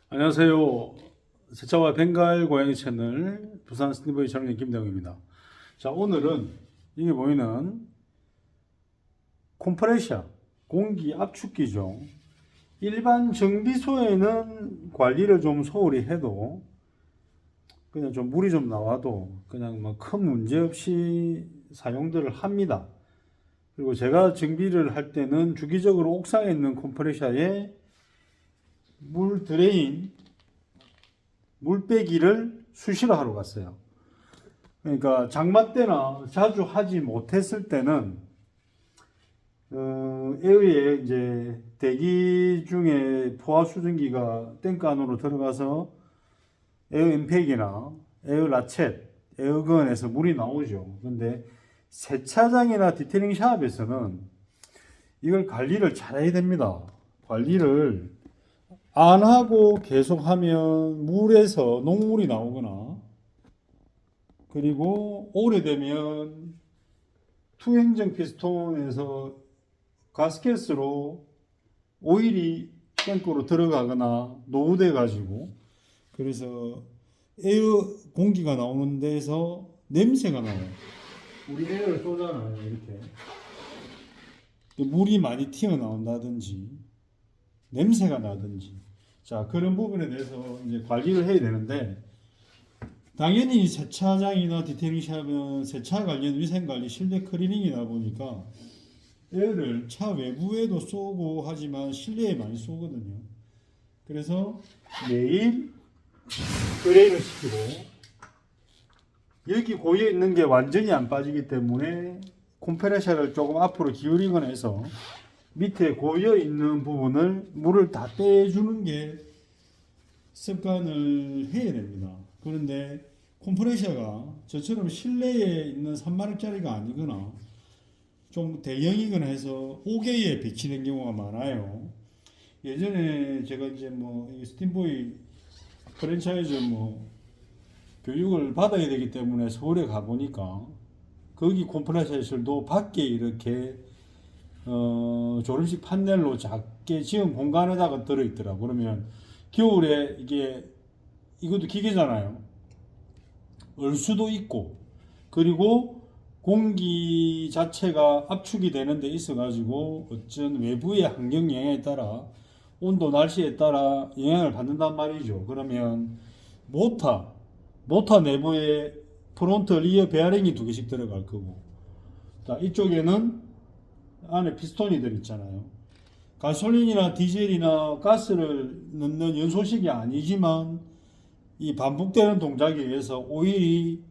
안녕하세요. 세차와 벵갈 고양이 채널 부산 스니보이 촬영의 김대웅입니다. 자, 오늘은 이게 보이는 컴프레셔 공기 압축기죠. 일반 정비소에는 관리를 좀 소홀히 해도 그냥 좀 물이 좀 나와도 그냥 뭐 큰 문제 없이 사용들을 합니다. 그리고 제가 정비를 할 때는 주기적으로 옥상에 있는 컴프레셔에 물 드레인 물 빼기를 수시로 하러 갔어요. 그러니까 장마 때나 자주 하지 못했을 때는 에어에 이제 대기 중에 포화 수증기가 탱크 안으로 들어가서 에어 임팩이나 에어 라쳇, 에어건에서 물이 나오죠. 근데 세차장이나 디테일링 샵에서는 이걸 관리를 잘해야 됩니다. 관리를 안 하고 계속 하면 물에서 녹물이 나오거나, 그리고 오래되면 투행정 피스톤에서 가스켓으로 오일이 탱크로 들어가거나 노후돼 가지고, 그래서 에어 공기가 나오는 데서 냄새가 나요. 우리 에어를 쏘잖아요, 이렇게. 물이 많이 튀어나온다든지 냄새가 나든지, 자, 그런 부분에 대해서 이제 관리를 해야 되는데, 당연히 세차장이나 디테일링 샵은 세차 관련 위생 관리, 실내 클리닝이다 보니까 에어를 차 외부에도 쏘고 하지만 실내에 많이 쏘거든요. 그래서 매일 의뢰를 시키고, 여기 고여 있는 게 완전히 안 빠지기 때문에 컴프레셔를 조금 앞으로 기울이거나 해서 밑에 고여 있는 부분을 물을 다 빼주는 게 습관을 해야 됩니다. 그런데 컴프레셔가 저처럼 실내에 있는 3만원짜리가 아니거나 좀 대형이거나 해서 5개에 배치된 경우가 많아요. 예전에 제가 이제 뭐 스팀보이 프랜차이즈 뭐 교육을 받아야 되기 때문에 서울에 가보니까 거기 컴프레셔들도 밖에 이렇게 조립식 판넬로 작게 지은 공간에다가 들어있더라. 그러면 겨울에 이것도 기계잖아요. 얼 수도 있고, 그리고 공기 자체가 압축이 되는 데 있어가지고 어쩐 외부의 환경 영향에 따라 온도, 날씨에 따라 영향을 받는단 말이죠. 그러면 모터 내부에 프론트, 리어 베어링이 두 개씩 들어갈 거고, 자, 이쪽에는 안에 피스톤이 들어있잖아요. 가솔린이나 디젤이나 가스를 넣는 연소식이 아니지만 이 반복되는 동작에 의해서 오일이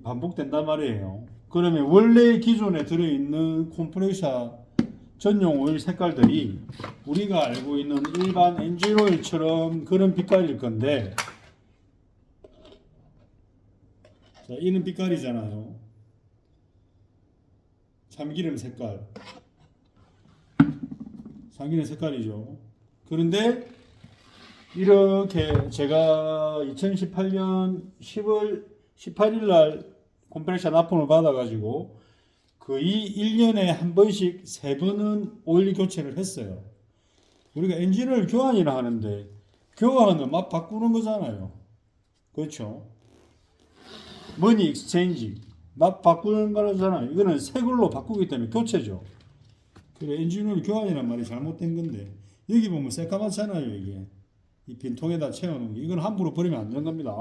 반복된단 말이에요. 그러면 원래 기존에 들어있는 컴프레셔 전용 오일 색깔들이 우리가 알고 있는 일반 엔진 오일처럼 그런 빛깔일 건데, 자, 이는 빛깔이잖아요. 참기름 색깔. 참기름 색깔이죠. 그런데 이렇게 제가 2018년 10월 18일 날 컴프레셔 납품을 받아가지고 거의 1년에 한 번씩 3번은 오일 교체를 했어요. 우리가 엔진을 교환이라 하는데 교환은 막 바꾸는 거잖아요. 그렇죠? 머니 익스체인지 막 바꾸는 거잖아요. 이거는 새 걸로 바꾸기 때문에 교체죠. 그래, 엔진오일 교환이란 말이 잘못된 건데, 여기 보면 새까맣잖아요. 이게 이 빈통에다 채워놓은 게, 이건 함부로 버리면 안 되는 겁니다.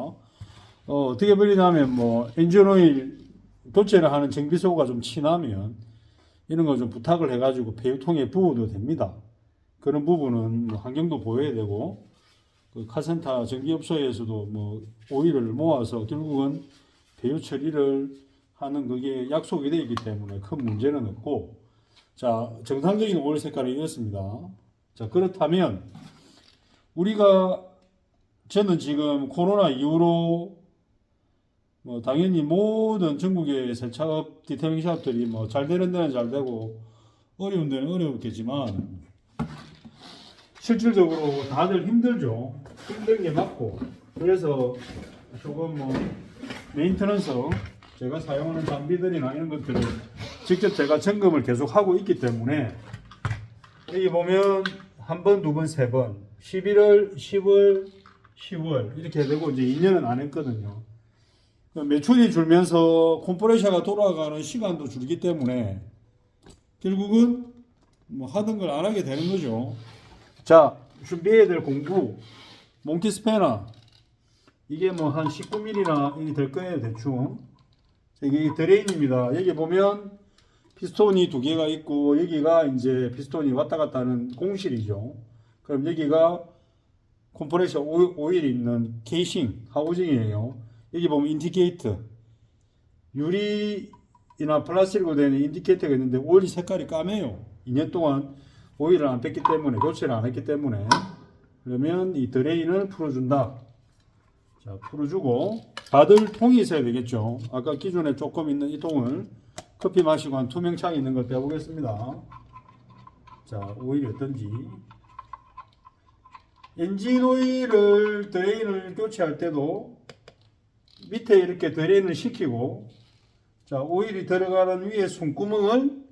어떻게 버리냐면, 뭐 엔진오일 교체를 하는 정비소가 좀 친하면 이런 거 좀 부탁을 해가지고 폐유통에 부어도 됩니다. 그런 부분은 뭐 환경도 보호해야 되고, 그 카센터 전기업소에서도 뭐 오일을 모아서 결국은 폐유 처리를 하는 그게 약속이 되어 있기 때문에 큰 문제는 없고, 자, 정상적인 오일 색깔이 이렇습니다. 자, 그렇다면 저는 지금 코로나 이후로 뭐 당연히 모든 전국의 세차업 디테일링 샵들이 뭐 잘 되는 데는 잘 되고 어려운 데는 어려웠겠지만 실질적으로 다들 힘들죠. 힘든 게 맞고, 그래서 조금 뭐 메인터넌스, 제가 사용하는 장비들이나 이런 것들을 직접 제가 점검을 계속 하고 있기 때문에, 여기 보면 한 번, 두 번, 세 번. 11월, 10월, 10월 이렇게 되고 이제 2년은 안 했거든요. 매출이 줄면서 컴프레셔가 돌아가는 시간도 줄기 때문에 결국은 뭐 하던 걸 안 하게 되는 거죠. 자, 준비해야 될 공구. 몽키 스패너. 이게 뭐 한 19mm나 이게 될 거예요, 대충. 이게 드레인입니다. 여기 보면 피스톤이 두 개가 있고 여기가 이제 피스톤이 왔다 갔다 하는 공실이죠. 그럼 여기가 컴프레셔 오일이 있는 케이싱, 하우징이에요. 여기 보면 인디케이터. 유리나 플라스틱으로 되는 인디케이터가 있는데 오일 색깔이 까매요. 2년 동안 오일을 안 뺐기 때문에, 교체를 안 했기 때문에. 그러면 이 드레인을 풀어준다. 자, 풀어주고 받을 통이 있어야 되겠죠. 아까 기존에 조금 있는 이 통을 커피 마시고 한 투명창이 있는 걸 빼보겠습니다. 자, 오일이 어떤지. 엔진 오일을 드레인을 교체할 때도 밑에 이렇게 드레인을 시키고, 자, 오일이 들어가는 위에 손구멍을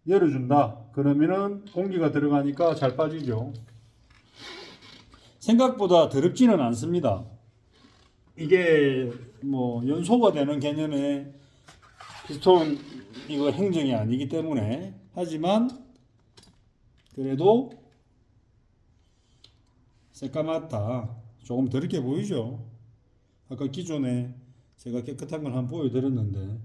열어준다. 그러면은 공기가 들어가니까 잘 빠지죠. 생각보다 더럽지는 않습니다. 이게 뭐 연소가 되는 개념의 피스톤 이거 행정이 아니기 때문에, 하지만 그래도 새까맣다. 조금 더럽게 보이죠. 아까 기존에 제가 깨끗한 걸 한번 보여드렸는데.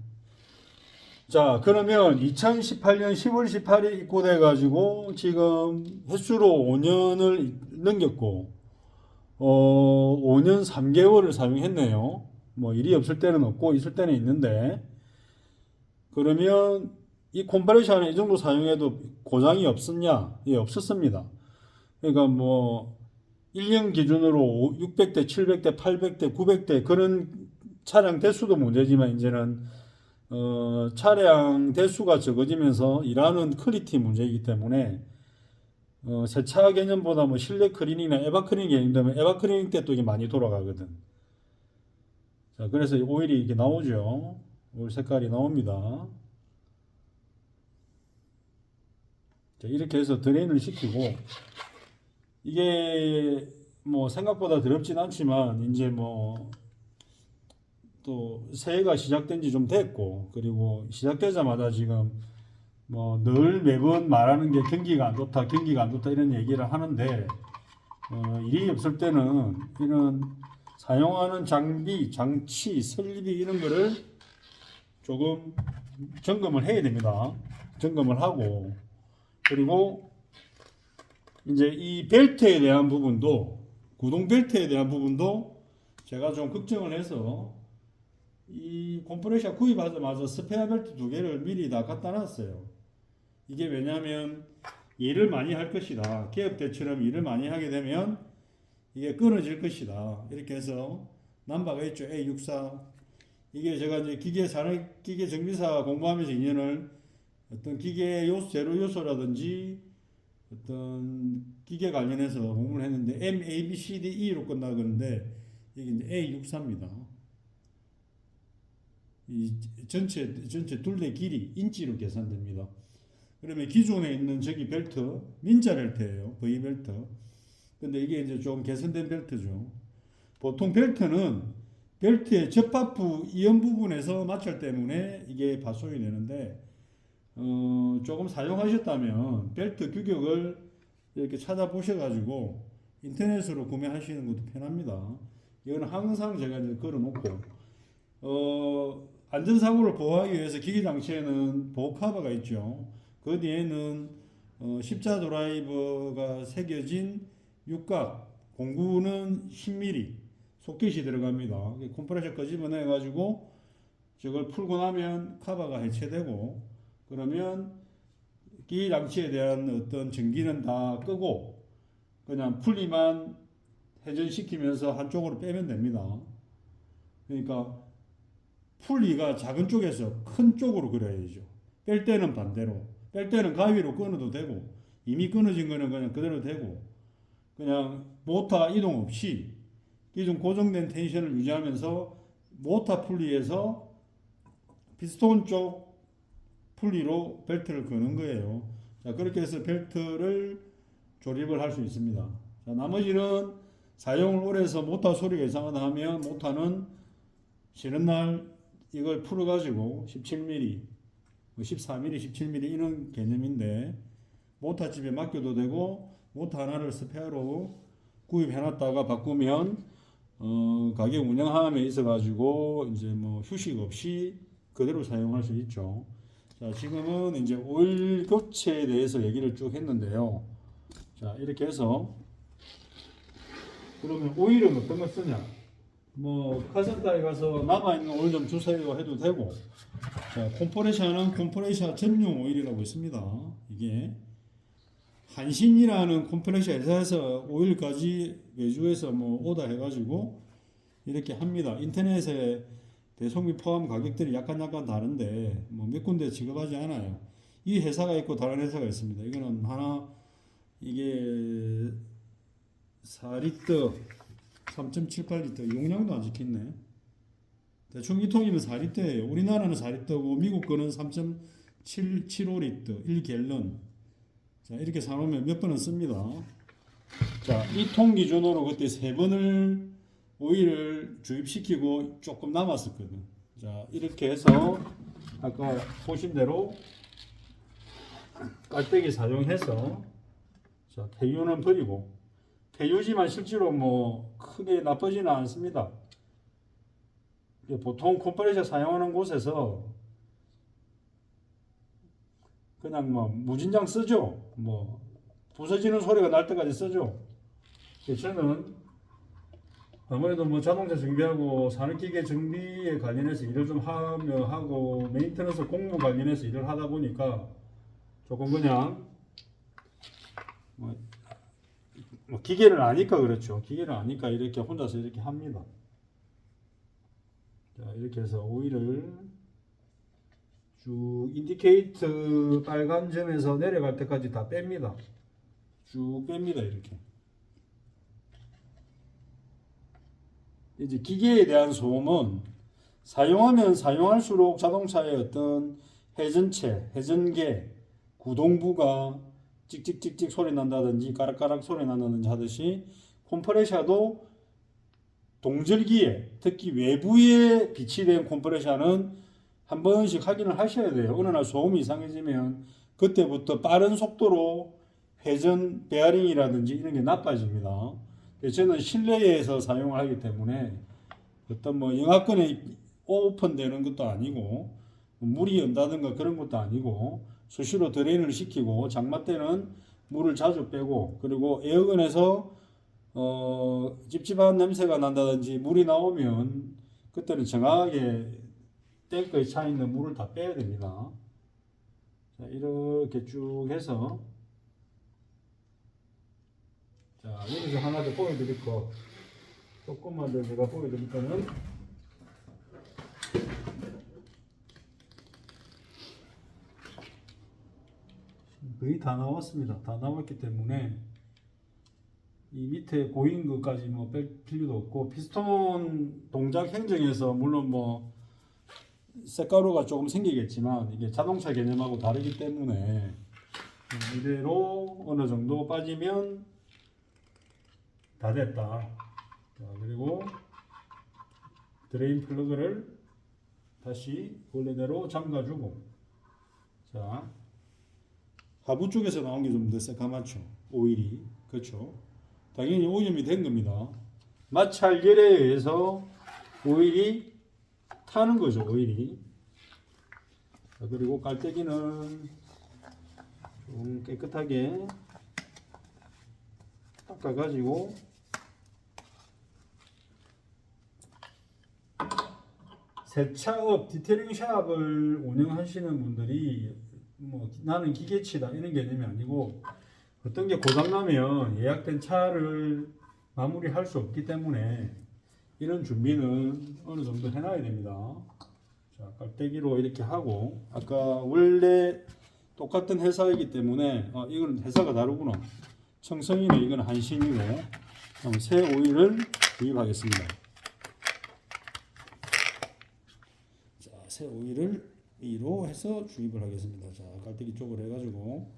자, 그러면 2018년 10월 18일 입고돼 가지고 지금 횟수로 5년을 넘겼고 5년 3개월을 사용했네요. 뭐 일이 없을 때는 없고 있을 때는 있는데, 그러면 이 컴프레셔는 이 정도 사용해도 고장이 없었냐? 예, 없었습니다. 그러니까 뭐 1년 기준으로 600대, 700대, 800대, 900대 그런 차량 대수도 문제지만 이제는 차량 대수가 적어지면서 일하는 퀄리티 문제이기 때문에 세차 개념보다 뭐 실내 클리닝이나 에바 클리닝 개념 되면 에바 클리닝 때 또 이게 많이 돌아가거든. 자, 그래서 오일이 이렇게 나오죠. 오일 색깔이 나옵니다. 자, 이렇게 해서 드레인을 시키고, 이게 뭐 생각보다 더럽진 않지만 이제 뭐 또 새해가 시작된 지 좀 됐고, 그리고 시작되자마자 지금 뭐 늘 매번 말하는 게 경기가 안 좋다, 경기가 안 좋다 이런 얘기를 하는데, 일이 없을 때는 이런 사용하는 장비, 장치, 설비 이런 거를 조금 점검을 해야 됩니다. 점검을 하고, 그리고 이제 이 벨트에 대한 부분도, 구동 벨트에 대한 부분도 제가 좀 걱정을 해서 이 컴프레셔 구입하자마자 스페어 벨트 두 개를 미리 다 갖다 놨어요. 이게 왜냐면 일을 많이 할 것이다. 개업 때처럼 일을 많이 하게 되면 이게 끊어질 것이다. 이렇게 해서 남바가 있죠. A64. 이게 제가 이제 기계 정비사 공부하면서 2년을 어떤 기계 요소, 제로 요소라든지 어떤 기계 관련해서 공부를 했는데 M, A, B, C, D, E로 끝나는데 이게 이제 A64입니다. 이 전체 둘레 길이 인치로 계산됩니다. 그러면 기존에 있는 저기 벨트 민자 벨트예요. V 벨트. 근데 이게 이제 좀 개선된 벨트죠. 보통 벨트는 벨트의 접합부 이연 부분에서 마찰 때문에 이게 발송이 되는데, 조금 사용하셨다면 벨트 규격을 이렇게 찾아보셔가지고 인터넷으로 구매하시는 것도 편합니다. 이거는 항상 제가 이제 걸어놓고, 안전사고를 보호하기 위해서 기기장치에는 보호 커버가 있죠. 그 뒤에는 십자 드라이버가 새겨진 육각, 공구는 10mm 소켓이 들어갑니다. 컴프레셔 끄집어내 가지고 저걸 풀고 나면 커버가 해체되고, 그러면 기기장치에 대한 어떤 전기는 다 끄고 그냥 풀리만 회전시키면서 한쪽으로 빼면 됩니다. 그러니까 풀리가 작은 쪽에서 큰 쪽으로 그려야죠. 뺄 때는 반대로. 뺄 때는 가위로 끊어도 되고, 이미 끊어진 거는 그냥 그대로 되고, 그냥 모터 이동 없이 기존 고정된 텐션을 유지하면서 모터 풀리에서 피스톤 쪽 풀리로 벨트를 거는 거예요. 자, 그렇게 해서 벨트를 조립을 할 수 있습니다. 자, 나머지는 사용을 오래 해서 모터 소리가 이상하다 하면 모터는 쉬는 날 이걸 풀어가지고 17mm, 14mm, 17mm 이런 개념인데 모터집에 맡겨도 되고 모터 하나를 스페어로 구입해놨다가 바꾸면 가게 운영함에 있어가지고 이제 뭐 휴식 없이 그대로 사용할 수 있죠. 자, 지금은 이제 오일 교체에 대해서 얘기를 쭉 했는데요. 자, 이렇게 해서 그러면 오일은 어떤 거 쓰냐? 뭐 카센터에 가서 남아있는 오일 좀 주세요 해도 되고, 자, 콤프레셔는 콤프레셔 전용 오일이라고 있습니다. 이게 한신이라는 콤프레셔 회사에서 오일까지 외주에서 뭐 오다 해가지고 이렇게 합니다. 인터넷에 배송비 포함 가격들이 약간 다른데 뭐 몇 군데 지급하지 않아요. 이 회사가 있고 다른 회사가 있습니다. 이거는 하나 이게 4리터 3.78리터 용량도 안 적혀있네. 대충 이 통이면 4리터예요. 우리나라는 4리터고 미국 거는 3.75리터 1갤런. 자, 이렇게 사놓으면 몇 번은 씁니다. 자, 이 통 기준으로 그때 3번을 오일을 주입시키고 조금 남았었거든. 자, 이렇게 해서 아까 보신 대로 깔때기 사용해서, 자, 폐유는 버리고, 폐유지만 실제로 뭐 크게 나쁘지는 않습니다. 보통 컴프레셔 사용하는 곳에서 그냥 뭐 무진장 쓰죠. 뭐 부서지는 소리가 날 때까지 쓰죠. 저는 아무래도 뭐 자동차 정비하고 산업기계 정비에 관련해서 일을 좀 하고 메인테너ンス 공무 관련해서 일을 하다 보니까 조금 그냥 뭐 기계를 아니까 그렇죠. 기계를 아니까 이렇게 혼자서 이렇게 합니다. 자, 이렇게 해서 오일을 쭉 인디케이터 빨간 점에서 내려갈 때까지 다 뺍니다. 쭉 뺍니다. 이렇게. 이제 기계에 대한 소음은 사용하면 사용할수록 자동차의 어떤 회전체, 회전계, 구동부가 찍찍찍찍 소리 난다든지 까락까락 소리 난다든지 하듯이 콤프레셔도 동절기에 특히 외부에 비치된 콤프레셔는 한 번씩 확인을 하셔야 돼요. 어느 날 소음이 이상해지면 그때부터 빠른 속도로 회전 베어링이라든지 이런 게 나빠집니다. 저는 실내에서 사용을 하기 때문에 어떤 뭐 영하권에 오픈되는 것도 아니고 물이 연다든가 그런 것도 아니고 수시로 드레인을 시키고 장마 때는 물을 자주 빼고, 그리고 에어건에서 찝찝한 냄새가 난다든지 물이 나오면 그때는 정확하게 탱크에 차 있는 물을 다 빼야 됩니다. 자, 이렇게 쭉 해서, 자, 여기서 하나 더 보여드릴 거, 조금만 더 제가 보여드릴 거는 거의 다 나왔습니다. 다 나왔기 때문에 이 밑에 고인 것까지 뭐 뺄 필요도 없고, 피스톤 동작 행정에서 물론 뭐 쇳가루가 조금 생기겠지만 이게 자동차 개념하고 다르기 때문에 이대로 어느 정도 빠지면 다 됐다. 자, 그리고 드레인 플러그를 다시 원래대로 잠가주고, 자, 하부 쪽에서 나온 게 좀 더 새까맣죠. 오일이. 그렇죠. 당연히 오염이 된 겁니다. 마찰열에 의해서 오일이 타는 거죠. 오일이. 자, 그리고 깔때기는 좀 깨끗하게 닦아가지고 세차업, 디테일링 샵을 운영하시는 분들이 뭐 나는 기계치다 이런 개념이 아니고, 어떤 게 고장나면 예약된 차를 마무리할 수 없기 때문에 이런 준비는 어느 정도 해놔야 됩니다. 자, 깔때기로 이렇게 하고, 아까 원래 똑같은 회사이기 때문에 이건 회사가 다르구나. 청성이네, 이건 한신이고. 그럼 새 오일을 구입하겠습니다. 자, 새 오일을 위로 해서 주입을 하겠습니다. 자, 깔때기 쪽으로 해가지고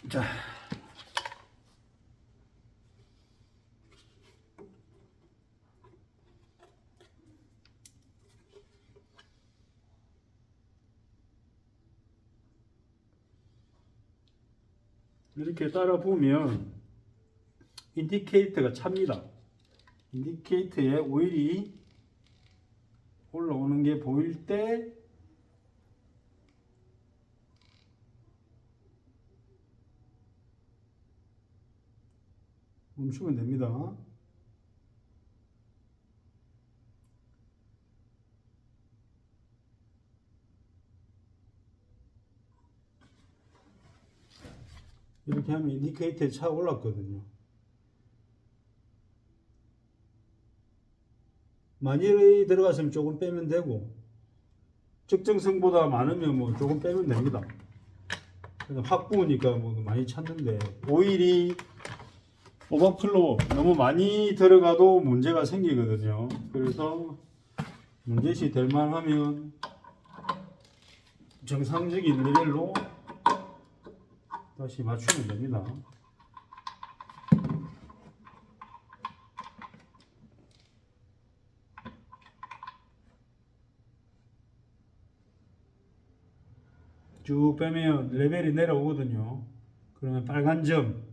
자, 이렇게 따라 보면 인디케이터가 찹니다. 인디케이터에 오일이 올라오는 게 보일 때 멈추면 됩니다. 이렇게 하면 인디케이터에 차 올랐거든요. 많이 들어갔으면 조금 빼면 되고, 적정성보다 많으면 뭐 조금 빼면 됩니다. 확 부으니까 뭐 많이 찼는데, 오일이 오버플로우 너무 많이 들어가도 문제가 생기거든요. 그래서 문제시 될 만하면 정상적인 레벨로 다시 맞추면 됩니다. 쭉 빼면 레벨이 내려오거든요. 그러면 빨간 점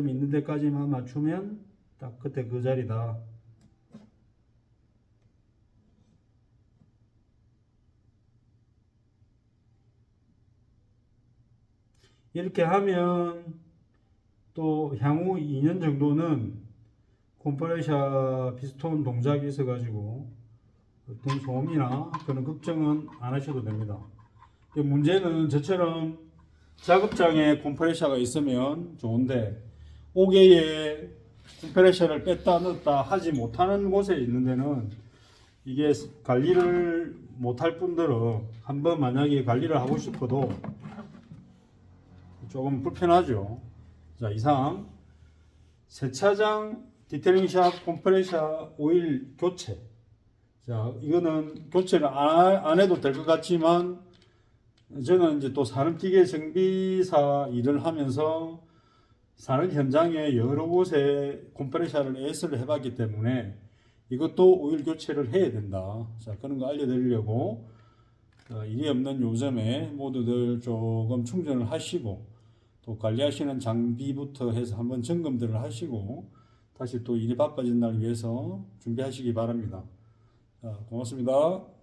있는 데까지만 맞추면 딱 그때 그 자리다. 이렇게 하면 또 향후 2년 정도는 컴프레셔 피스톤 동작이 있어 가지고 어떤 소음이나 그런 걱정은 안 하셔도 됩니다. 문제는 저처럼 작업장에 컴프레셔가 있으면 좋은데, 옥외에 컴프레셔를 뺐다 넣었다 하지 못하는 곳에 있는 데는 이게 관리를 못할 뿐더러 한번 만약에 관리를 하고 싶어도 조금 불편하죠. 자, 이상 세차장 디테일링샵 컴프레셔 오일 교체. 자, 이거는 교체를 안 해도 될 것 같지만, 저는 이제 또 산업기계 정비사 일을 하면서 산업 현장에 여러 곳에 컴프레셔를 AS를 해봤기 때문에 이것도 오일 교체를 해야 된다. 자, 그런 거 알려드리려고 일이 없는 요즘에 모두들 조금 충전을 하시고, 또 관리하시는 장비부터 해서 한번 점검들을 하시고 다시 또 일이 바빠진 날 위해서 준비하시기 바랍니다. 자, 고맙습니다.